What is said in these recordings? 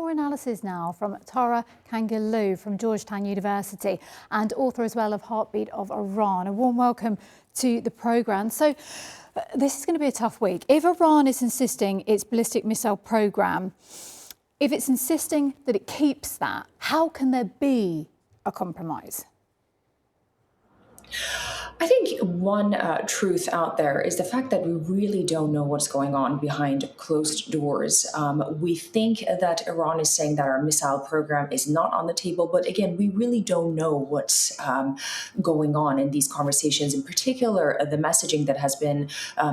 more analysis now from Tara Kangarlou from Georgetown University and author as well of Heartbeat of Iran. A warm welcome to the programme. So this is going to be a tough week. If Iran is insisting its ballistic missile programme, if it's insisting that it keeps that, how can there be a compromise? I think one truth out there is the fact that we really don't know what's going on behind closed doors. We think that Iran is saying that our missile program is not on the table, but again, we really don't know what's going on in these conversations. In particular, the messaging that has been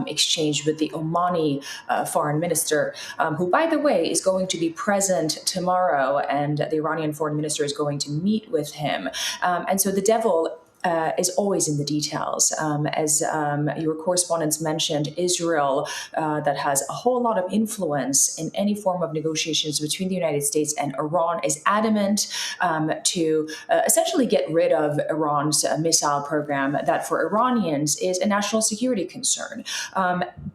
exchanged with the Omani foreign minister, who, by the way, is going to be present tomorrow, and the Iranian foreign minister is going to meet with him. And so the devil is always in the details. As your correspondents mentioned, Israel, that has a whole lot of influence in any form of negotiations between the United States and Iran, is adamant to essentially get rid of Iran's missile program that for Iranians is a national security concern.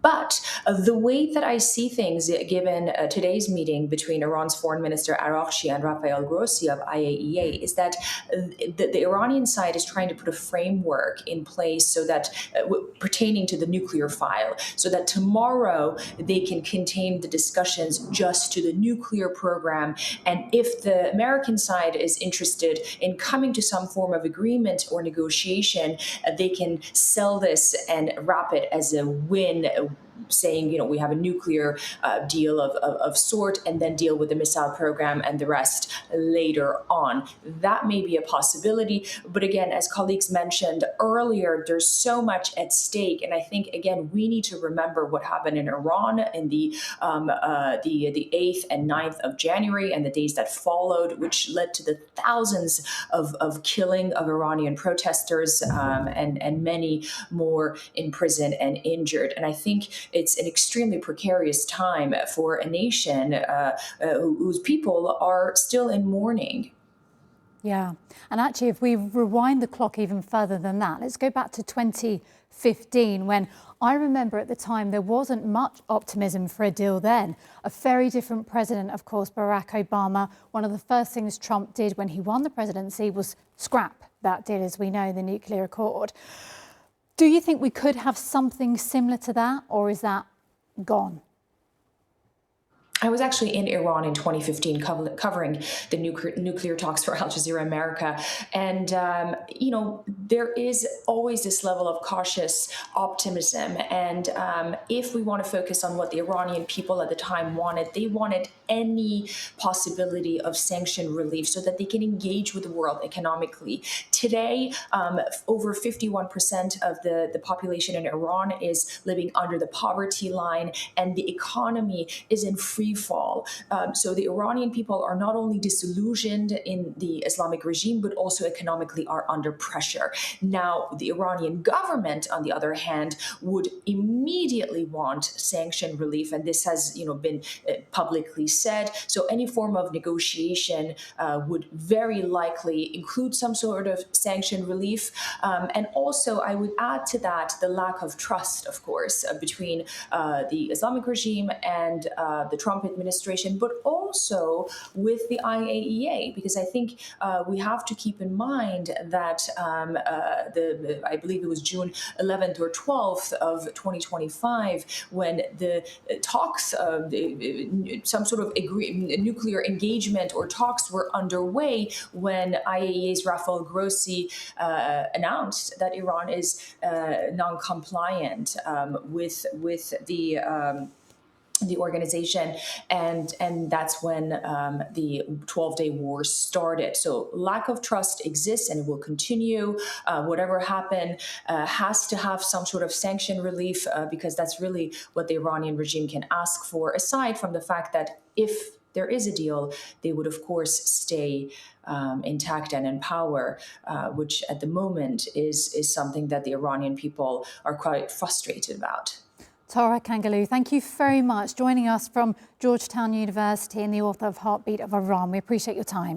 But the way that I see things, given today's meeting between Iran's Foreign Minister Araghchi and Rafael Grossi of IAEA, is that the Iranian side is trying to put a framework in place so that pertaining to the nuclear file, so that tomorrow they can contain the discussions just to the nuclear program. And if the American side is interested in coming to some form of agreement or negotiation, they can sell this and wrap it as a win, saying, we have a nuclear deal of sort, and then deal with the missile program and the rest later on. That may be a possibility. But again, as colleagues mentioned earlier, there's so much at stake. And I think, again, we need to remember what happened in Iran in the 8th and 9th of January and the days that followed, which led to the thousands of killing of Iranian protesters and many more in prison and injured. And I think it's an extremely precarious time for a nation whose people are still in mourning. Yeah, and actually, if we rewind the clock even further than that, let's go back to 2015, when I remember at the time there wasn't much optimism for a deal then. A very different president, of course, Barack Obama. One of the first things Trump did when he won the presidency was scrap that deal, as we know, the nuclear accord. Do you think we could have something similar to that, or is that gone? I was actually in Iran in 2015 covering the nuclear talks for Al Jazeera America. And, there is always this level of cautious optimism. And if we want to focus on what the Iranian people at the time wanted, they wanted any possibility of sanction relief so that they can engage with the world economically. Today, over 51% of the population in Iran is living under the poverty line, and the economy is in free fall. So the Iranian people are not only disillusioned in the Islamic regime, but also economically are under pressure. Now, the Iranian government, on the other hand, would immediately want sanction relief, and this has been publicly said. So any form of negotiation would very likely include some sort of sanction relief. And also, I would add to that the lack of trust, of course, between the Islamic regime and the Trump administration, but also with the IAEA, because I think we have to keep in mind that I believe it was June 11th or 12th of 2025 when the talks, some sort of nuclear engagement or talks were underway, when IAEA's Rafael Grossi announced that Iran is non-compliant with the organization, and that's when the 12-day war started. So lack of trust exists, and it will continue. Whatever happened has to have some sort of sanction relief, because that's really what the Iranian regime can ask for, aside from the fact that if there is a deal, they would, of course, stay intact and in power, which at the moment is something that the Iranian people are quite frustrated about. Tara Kangarlou, thank you very much, joining us from Georgetown University and the author of Heartbeat of Iran. We appreciate your time.